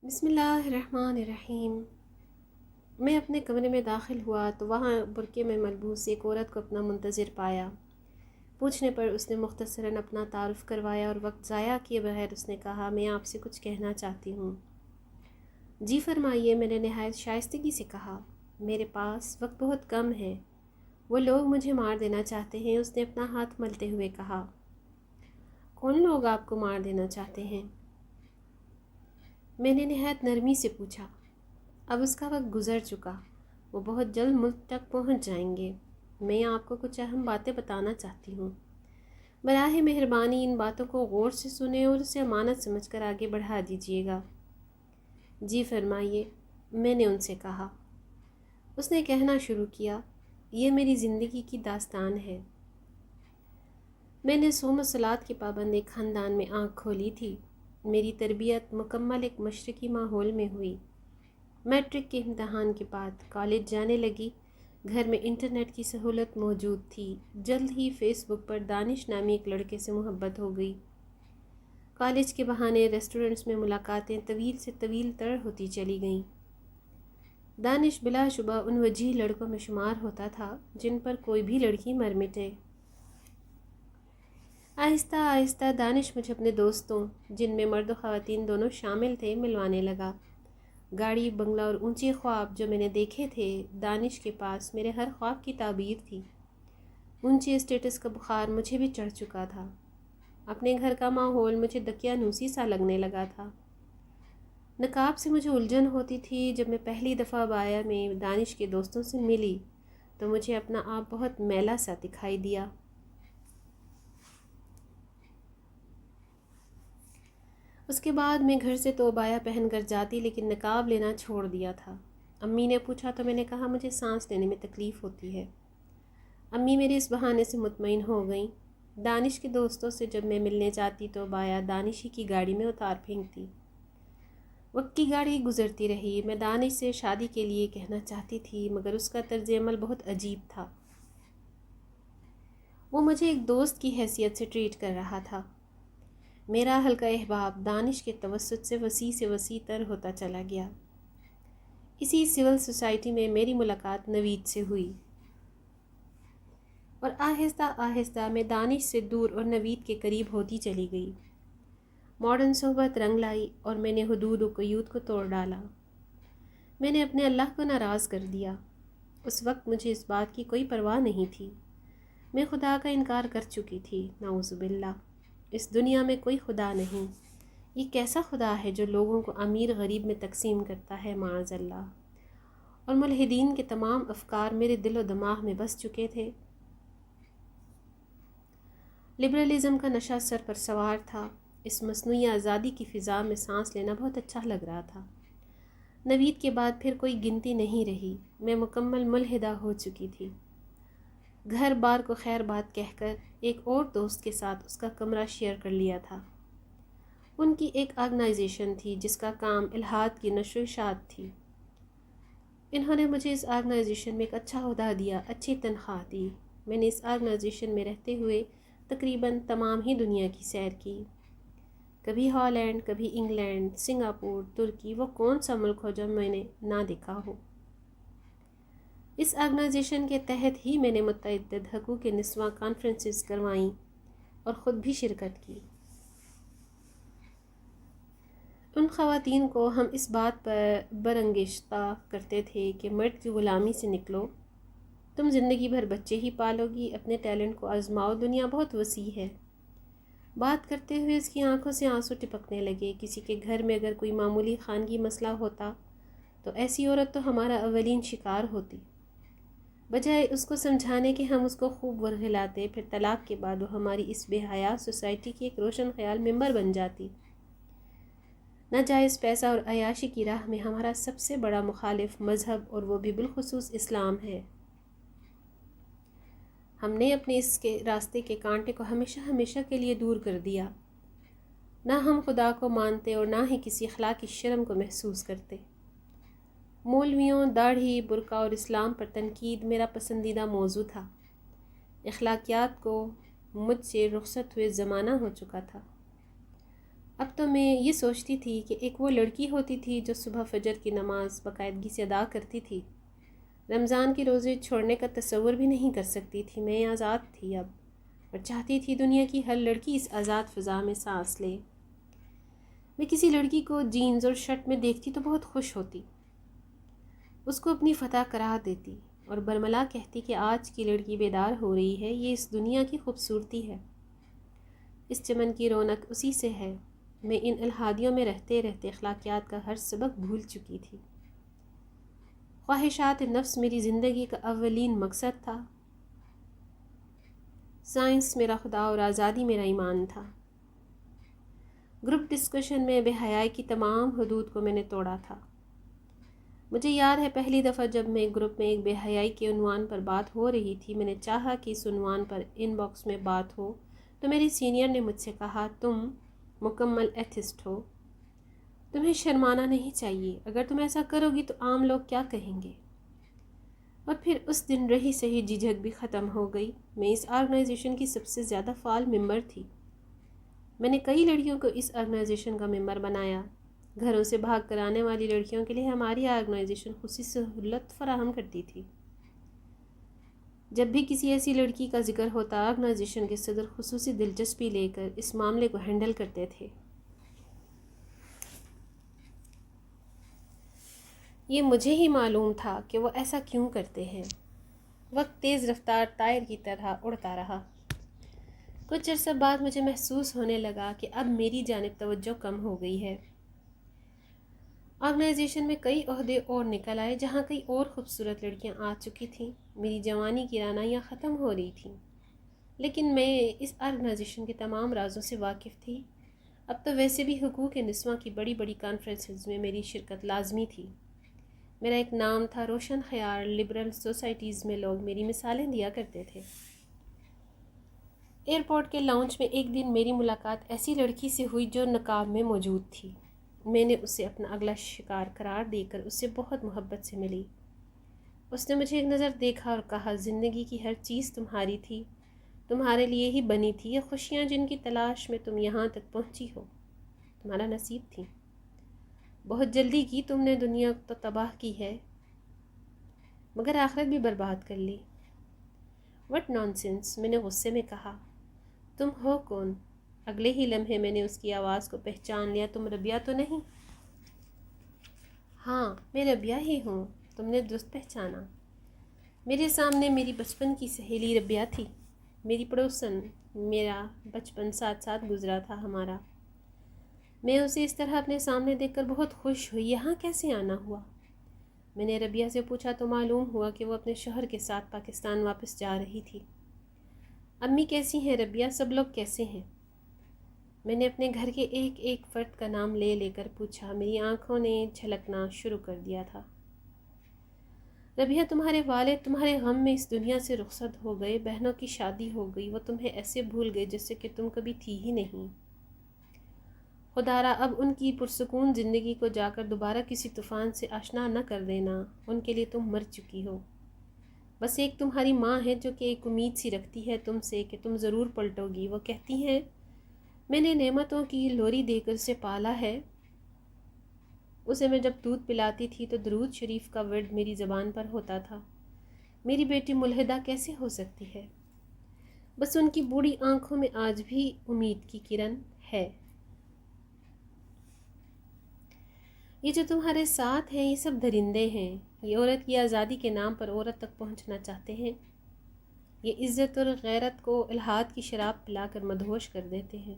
بسم اللہ الرحمن الرحیم۔ میں اپنے کمرے میں داخل ہوا تو وہاں برقعے میں ملبوس ایک عورت کو اپنا منتظر پایا۔ پوچھنے پر اس نے مختصراً اپنا تعارف کروایا اور وقت ضائع کیے بغیر اس نے کہا، میں آپ سے کچھ کہنا چاہتی ہوں۔ جی فرمائیے، میں نے نہایت شائستگی سے کہا۔ میرے پاس وقت بہت کم ہے، وہ لوگ مجھے مار دینا چاہتے ہیں، اس نے اپنا ہاتھ ملتے ہوئے کہا۔ کون لوگ آپ کو مار دینا چاہتے ہیں؟ میں نے نہایت نرمی سے پوچھا۔ اب اس کا وقت گزر چکا، وہ بہت جلد ملک تک پہنچ جائیں گے۔ میں آپ کو کچھ اہم باتیں بتانا چاہتی ہوں، براہ مہربانی ان باتوں کو غور سے سنیں اور اسے امانت سمجھ کر آگے بڑھا دیجیے گا۔ جی فرمائیے، میں نے ان سے کہا۔ اس نے کہنا شروع کیا، یہ میری زندگی کی داستان ہے۔ میں نے صوم و صلات کے پابند ایک خاندان میں آنکھ کھولی تھی۔ میری تربیت مکمل ایک مشرقی ماحول میں ہوئی۔ میٹرک کے امتحان کے بعد کالج جانے لگی۔ گھر میں انٹرنیٹ کی سہولت موجود تھی۔ جلد ہی فیس بک پر دانش نامی ایک لڑکے سے محبت ہو گئی۔ کالج کے بہانے ریسٹورنٹس میں ملاقاتیں طویل سے طویل تر ہوتی چلی گئیں۔ دانش بلا شبہ ان وجیح لڑکوں میں شمار ہوتا تھا جن پر کوئی بھی لڑکی مر مٹے۔ آہستہ آہستہ دانش مجھے اپنے دوستوں، جن میں مرد و خواتین دونوں شامل تھے، ملوانے لگا۔ گاڑی، بنگلہ اور اونچے خواب جو میں نے دیکھے تھے، دانش کے پاس میرے ہر خواب کی تعبیر تھی۔ اونچے اسٹیٹس کا بخار مجھے بھی چڑھ چکا تھا۔ اپنے گھر کا ماحول مجھے دقیانوسی سا لگنے لگا تھا۔ نقاب سے مجھے الجھن ہوتی تھی۔ جب میں پہلی دفعہ بایا میں دانش کے دوستوں سے ملی تو مجھے اپنا آپ بہت میلا سا دکھائی دیا۔ اس کے بعد میں گھر سے تو بایا پہن کر جاتی، لیکن نقاب لینا چھوڑ دیا تھا۔ امی نے پوچھا تو میں نے کہا، مجھے سانس لینے میں تکلیف ہوتی ہے۔ امی میرے اس بہانے سے مطمئن ہو گئیں۔ دانش کے دوستوں سے جب میں ملنے جاتی تو بایا دانش ہی کی گاڑی میں اتار پھینکتی۔ وقت کی گاڑی گزرتی رہی۔ میں دانش سے شادی کے لیے کہنا چاہتی تھی، مگر اس کا طرز عمل بہت عجیب تھا۔ وہ مجھے ایک دوست کی حیثیت سے ٹریٹ کر رہا تھا۔ میرا حلقہ احباب دانش کے توسط سے وسیع تر ہوتا چلا گیا۔ اسی سول سوسائٹی میں میری ملاقات نوید سے ہوئی، اور آہستہ آہستہ میں دانش سے دور اور نوید کے قریب ہوتی چلی گئی۔ ماڈرن صحبت رنگ لائی اور میں نے حدود و قیود کو توڑ ڈالا۔ میں نے اپنے اللہ کو ناراض کر دیا۔ اس وقت مجھے اس بات کی کوئی پرواہ نہیں تھی۔ میں خدا کا انکار کر چکی تھی۔ نعوذ باللہ، اس دنیا میں کوئی خدا نہیں۔ یہ کیسا خدا ہے جو لوگوں کو امیر غریب میں تقسیم کرتا ہے، معاذ اللہ۔ اور ملحدین کے تمام افکار میرے دل و دماغ میں بس چکے تھے۔ لبرلزم کا نشہ سر پر سوار تھا۔ اس مصنوعی آزادی کی فضا میں سانس لینا بہت اچھا لگ رہا تھا۔ نوید کے بعد پھر کوئی گنتی نہیں رہی۔ میں مکمل ملحدہ ہو چکی تھی۔ گھر بار کو خیر بات کہہ کر ایک اور دوست کے ساتھ اس کا کمرہ شیئر کر لیا تھا۔ ان کی ایک آرگنائزیشن تھی جس کا کام الحاد کی نشر و اشاعت تھی۔ انہوں نے مجھے اس آرگنائزیشن میں ایک اچھا عہدہ دیا، اچھی تنخواہ دی۔ میں نے اس آرگنائزیشن میں رہتے ہوئے تقریباً تمام ہی دنیا کی سیر کی۔ کبھی ہالینڈ، کبھی انگلینڈ، سنگاپور، ترکی، وہ کون سا ملک ہو جو میں نے نہ دیکھا ہو۔ اس آرگنائزیشن کے تحت ہی میں نے متعدد حقوق نسواں کانفرنسز کروائیں اور خود بھی شرکت کی۔ ان خواتین کو ہم اس بات پر برانگیختہ کرتے تھے کہ مرد کی غلامی سے نکلو، تم زندگی بھر بچے ہی پالو گی، اپنے ٹیلنٹ کو آزماؤ، دنیا بہت وسیع ہے۔ بات کرتے ہوئے اس کی آنکھوں سے آنسو ٹپکنے لگے۔ کسی کے گھر میں اگر کوئی معمولی خانگی مسئلہ ہوتا تو ایسی عورت تو ہمارا اولین شکار ہوتی، بجائے اس کو سمجھانے کہ ہم اس کو خوب ورغلاتے، پھر طلاق کے بعد وہ ہماری اس بے حیا سوسائٹی کی ایک روشن خیال ممبر بن جاتی۔ ناجائز پیسہ اور عیاشی کی راہ میں ہمارا سب سے بڑا مخالف مذہب، اور وہ بھی بالخصوص اسلام ہے۔ ہم نے اپنے اس کے راستے کے کانٹے کو ہمیشہ ہمیشہ کے لیے دور کر دیا۔ نہ ہم خدا کو مانتے اور نہ ہی کسی اخلاقی شرم کو محسوس کرتے۔ مولویوں، داڑھی، برقع اور اسلام پر تنقید میرا پسندیدہ موضوع تھا۔ اخلاقیات کو مجھ سے رخصت ہوئے زمانہ ہو چکا تھا۔ اب تو میں یہ سوچتی تھی کہ ایک وہ لڑکی ہوتی تھی جو صبح فجر کی نماز باقاعدگی سے ادا کرتی تھی، رمضان کے روزے چھوڑنے کا تصور بھی نہیں کر سکتی تھی۔ میں آزاد تھی اب، اور چاہتی تھی دنیا کی ہر لڑکی اس آزاد فضا میں سانس لے۔ میں کسی لڑکی کو جینز اور شرٹ میں دیکھتی تو بہت خوش ہوتی، اس کو اپنی فتح قرار دیتی اور برملا کہتی کہ آج کی لڑکی بیدار ہو رہی ہے، یہ اس دنیا کی خوبصورتی ہے، اس چمن کی رونق اسی سے ہے۔ میں ان الحادیوں میں رہتے رہتے اخلاقیات کا ہر سبق بھول چکی تھی۔ خواہشات نفس میری زندگی کا اولین مقصد تھا، سائنس میرا خدا اور آزادی میرا ایمان تھا۔ گروپ ڈسکشن میں بے حیائی کی تمام حدود کو میں نے توڑا تھا۔ مجھے یاد ہے پہلی دفعہ جب میں گروپ میں ایک بے حیائی کے عنوان پر بات ہو رہی تھی، میں نے چاہا کہ اس عنوان پر ان باکس میں بات ہو، تو میری سینئر نے مجھ سے کہا، تم مکمل ایتھسٹ ہو، تمہیں شرمانا نہیں چاہیے، اگر تم ایسا کرو گی تو عام لوگ کیا کہیں گے؟ اور پھر اس دن رہی سہی جھجھک بھی ختم ہو گئی۔ میں اس آرگنائزیشن کی سب سے زیادہ فعال ممبر تھی۔ میں نے کئی لڑکیوں کو اس آرگنائزیشن کا ممبر بنایا۔ گھروں سے بھاگ کر آنے والی لڑکیوں کے لیے ہماری آرگنائزیشن خصوصی سہولت فراہم کرتی تھی۔ جب بھی کسی ایسی لڑکی کا ذکر ہوتا، آرگنائزیشن کے صدر خصوصی دلچسپی لے کر اس معاملے کو ہینڈل کرتے تھے۔ یہ مجھے ہی معلوم تھا کہ وہ ایسا کیوں کرتے ہیں۔ وقت تیز رفتار طائر کی طرح اڑتا رہا۔ کچھ عرصہ بعد مجھے محسوس ہونے لگا کہ اب میری جانب توجہ کم ہو گئی ہے۔ آرگنائزیشن میں کئی عہدے اور نکل آئے جہاں کئی اور خوبصورت لڑکیاں آ چکی تھیں۔ میری جوانی کی رعنائیاں ختم ہو رہی تھیں، لیکن میں اس آرگنائزیشن کے تمام رازوں سے واقف تھی۔ اب تو ویسے بھی حقوق نسواں کی بڑی بڑی کانفرنسز میں میری شرکت لازمی تھی۔ میرا ایک نام تھا، روشن خیال لبرل سوسائٹیز میں لوگ میری مثالیں دیا کرتے تھے۔ ایئرپورٹ کے لاؤنج میں ایک دن میری ملاقات ایسی لڑکی سے ہوئی جو نقاب میں موجود تھی۔ میں نے اسے اپنا اگلا شکار قرار دے کر اس سے بہت محبت سے ملی۔ اس نے مجھے ایک نظر دیکھا اور کہا، زندگی کی ہر چیز تمہاری تھی، تمہارے لیے ہی بنی تھی، یہ خوشیاں جن کی تلاش میں تم یہاں تک پہنچی ہو، تمہارا نصیب تھی۔ بہت جلدی کی تم نے، دنیا تو تباہ کی ہے مگر آخرت بھی برباد کر لی۔ وٹ نانسنس، میں نے غصے میں کہا۔ تم ہو کون؟ اگلے ہی لمحے میں نے اس کی آواز کو پہچان لیا۔ تم ربیہ تو نہیں؟ ہاں، میں ربیہ ہی ہوں، تم نے درست پہچانا۔ میرے سامنے میری بچپن کی سہیلی ربیہ تھی، میری پڑوسن۔ میرا بچپن ساتھ ساتھ گزرا تھا ہمارا۔ میں اسے اس طرح اپنے سامنے دیکھ کر بہت خوش ہوئی۔ یہاں کیسے آنا ہوا؟ میں نے ربیہ سے پوچھا تو معلوم ہوا کہ وہ اپنے شوہر کے ساتھ پاکستان واپس جا رہی تھی۔ امی کیسی ہیں ربیہ؟ سب لوگ کیسے ہیں؟ میں نے اپنے گھر کے ایک ایک فرد کا نام لے لے کر پوچھا۔ میری آنکھوں نے چھلکنا شروع کر دیا تھا۔ ربیہ، تمہارے والد تمہارے غم میں اس دنیا سے رخصت ہو گئے، بہنوں کی شادی ہو گئی، وہ تمہیں ایسے بھول گئے جیسے کہ تم کبھی تھی ہی نہیں۔ خدا را اب ان کی پرسکون زندگی کو جا کر دوبارہ کسی طوفان سے آشنا نہ کر دینا، ان کے لیے تم مر چکی ہو۔ بس ایک تمہاری ماں ہے جو کہ ایک امید سی رکھتی ہے تم سے کہ تم ضرور پلٹو گی۔ وہ کہتی ہیں، میں نے نعمتوں کی لوری دے کر اسے پالا ہے، اسے میں جب دودھ پلاتی تھی تو درود شریف کا ورد میری زبان پر ہوتا تھا۔ میری بیٹی ملحدہ کیسے ہو سکتی ہے؟ بس ان کی بوڑھی آنکھوں میں آج بھی امید کی کرن ہے۔ یہ جو تمہارے ساتھ ہیں یہ سب درندے ہیں، یہ عورت کی آزادی کے نام پر عورت تک پہنچنا چاہتے ہیں، یہ عزت اور غیرت کو الحاد کی شراب پلا کر مدہوش کر دیتے ہیں۔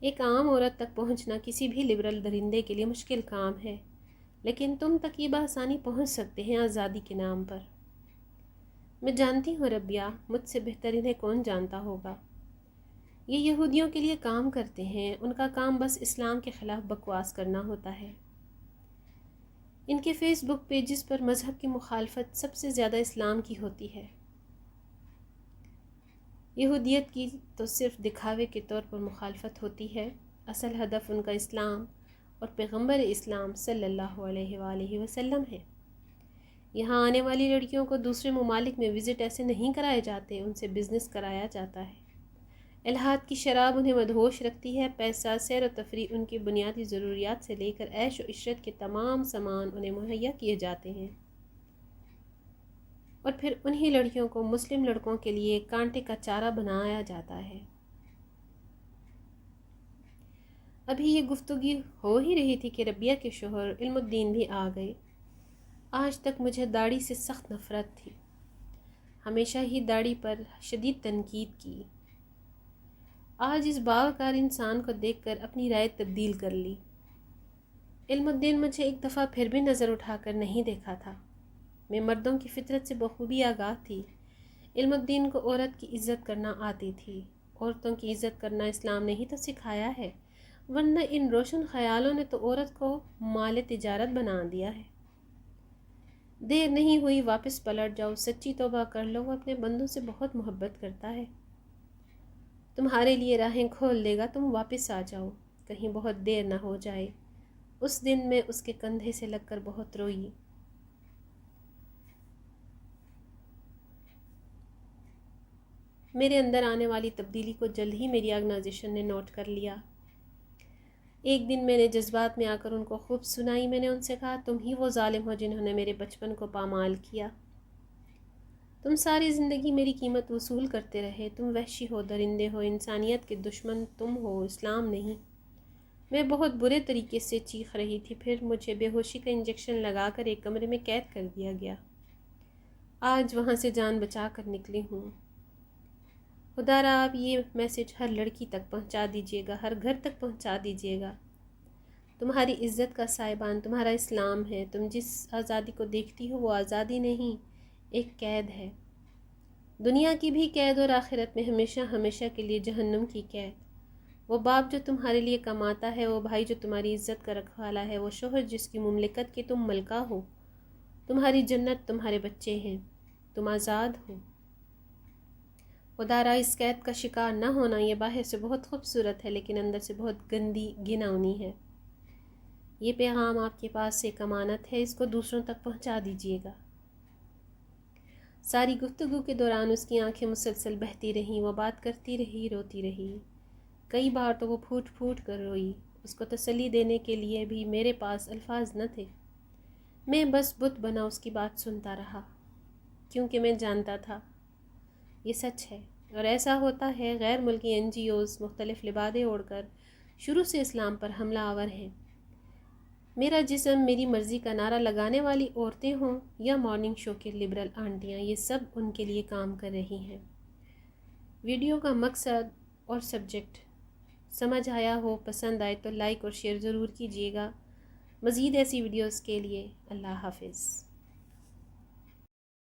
ایک عام عورت تک پہنچنا کسی بھی لبرل درندے کے لیے مشکل کام ہے، لیکن تم تک یہ بآسانی پہنچ سکتے ہیں آزادی کے نام پر۔ میں جانتی ہوں ربیہ، مجھ سے بہتر انہیں کون جانتا ہوگا۔ یہ یہودیوں کے لیے کام کرتے ہیں، ان کا کام بس اسلام کے خلاف بکواس کرنا ہوتا ہے۔ ان کے فیس بک پیجز پر مذہب کی مخالفت سب سے زیادہ اسلام کی ہوتی ہے۔ یہودیت کی تو صرف دکھاوے کے طور پر مخالفت ہوتی ہے، اصل ہدف ان کا اسلام اور پیغمبر اسلام صلی اللہ علیہ وآلہ وسلم ہے۔ یہاں آنے والی لڑکیوں کو دوسرے ممالک میں وزٹ ایسے نہیں کرائے جاتے، ان سے بزنس کرایا جاتا ہے۔ الہات کی شراب انہیں مدہوش رکھتی ہے، پیسہ، سیر و تفریح، ان کی بنیادی ضروریات سے لے کر عیش و عشرت کے تمام سامان انہیں مہیا کیے جاتے ہیں، اور پھر انہی لڑکیوں کو مسلم لڑکوں کے لیے کانٹے کا چارہ بنایا جاتا ہے۔ ابھی یہ گفتگو ہو ہی رہی تھی کہ ربیہ کے شوہر علم الدین بھی آ گئے۔ آج تک مجھے داڑھی سے سخت نفرت تھی، ہمیشہ ہی داڑھی پر شدید تنقید کی۔ آج اس باوقار انسان کو دیکھ کر اپنی رائے تبدیل کر لی۔ علم الدین مجھے ایک دفعہ پھر بھی نظر اٹھا کر نہیں دیکھا تھا۔ میں مردوں کی فطرت سے بخوبی آگاہ تھی۔ علم الدین کو عورت کی عزت کرنا آتی تھی۔ عورتوں کی عزت کرنا اسلام نے ہی تو سکھایا ہے، ورنہ ان روشن خیالوں نے تو عورت کو مال تجارت بنا دیا ہے۔ دیر نہیں ہوئی، واپس پلٹ جاؤ، سچی توبہ کر لو، وہ اپنے بندوں سے بہت محبت کرتا ہے، تمہارے لیے راہیں کھول دے گا، تم واپس آ جاؤ، کہیں بہت دیر نہ ہو جائے۔ اس دن میں اس کے کندھے سے لگ کر بہت روئی۔ میرے اندر آنے والی تبدیلی کو جلد ہی میری آرگنائزیشن نے نوٹ کر لیا۔ ایک دن میں نے جذبات میں آ کر ان کو خوب سنائی۔ میں نے ان سے کہا، تم ہی وہ ظالم ہو جنہوں نے میرے بچپن کو پامال کیا۔ تم ساری زندگی میری قیمت وصول کرتے رہے، تم وحشی ہو، درندے ہو، انسانیت کے دشمن تم ہو، اسلام نہیں۔ میں بہت برے طریقے سے چیخ رہی تھی، پھر مجھے بے ہوشی کا انجیکشن لگا کر ایک کمرے میں قید کر دیا گیا۔ آج وہاں سے جان بچا کر نکلی ہوں۔ خدا را آپ یہ میسج ہر لڑکی تک پہنچا دیجیے گا، ہر گھر تک پہنچا دیجیے گا۔ تمہاری عزت کا سائبان تمہارا اسلام ہے۔ تم جس آزادی کو دیکھتی ہو وہ آزادی نہیں، ایک قید ہے، دنیا کی بھی قید اور آخرت میں ہمیشہ ہمیشہ کے لیے جہنم کی قید۔ وہ باپ جو تمہارے لیے کماتا ہے، وہ بھائی جو تمہاری عزت کا رکھوالا ہے، وہ شوہر جس کی مملکت کے تم ملکہ ہو، تمہاری جنت تمہارے بچے ہیں، تم آزاد ہو۔ خدا را اس قید کا شکار نہ ہونا، یہ باہر سے بہت خوبصورت ہے لیکن اندر سے بہت گندی گھناؤنی ہے۔ یہ پیغام آپ کے پاس ایک امانت ہے، اس کو دوسروں تک پہنچا دیجیے گا۔ ساری گفتگو کے دوران اس کی آنکھیں مسلسل بہتی رہیں، وہ بات کرتی رہی، روتی رہی۔ کئی بار تو وہ پھوٹ پھوٹ کر روئی۔ اس کو تسلی دینے کے لیے بھی میرے پاس الفاظ نہ تھے۔ میں بس بت بنا اس کی بات سنتا رہا، کیونکہ میں جانتا تھا یہ سچ ہے، اور ایسا ہوتا ہے۔ غیر ملکی NGOs مختلف لبادے اوڑھ کر شروع سے اسلام پر حملہ آور ہیں۔ میرا جسم میری مرضی کا نعرہ لگانے والی عورتیں ہوں یا مارننگ شو کے لبرل آنٹیاں، یہ سب ان کے لیے کام کر رہی ہیں۔ ویڈیو کا مقصد اور سبجیکٹ سمجھ آیا ہو، پسند آئے تو لائک اور شیئر ضرور کیجیے گا۔ مزید ایسی ویڈیوز کے لیے اللہ حافظ۔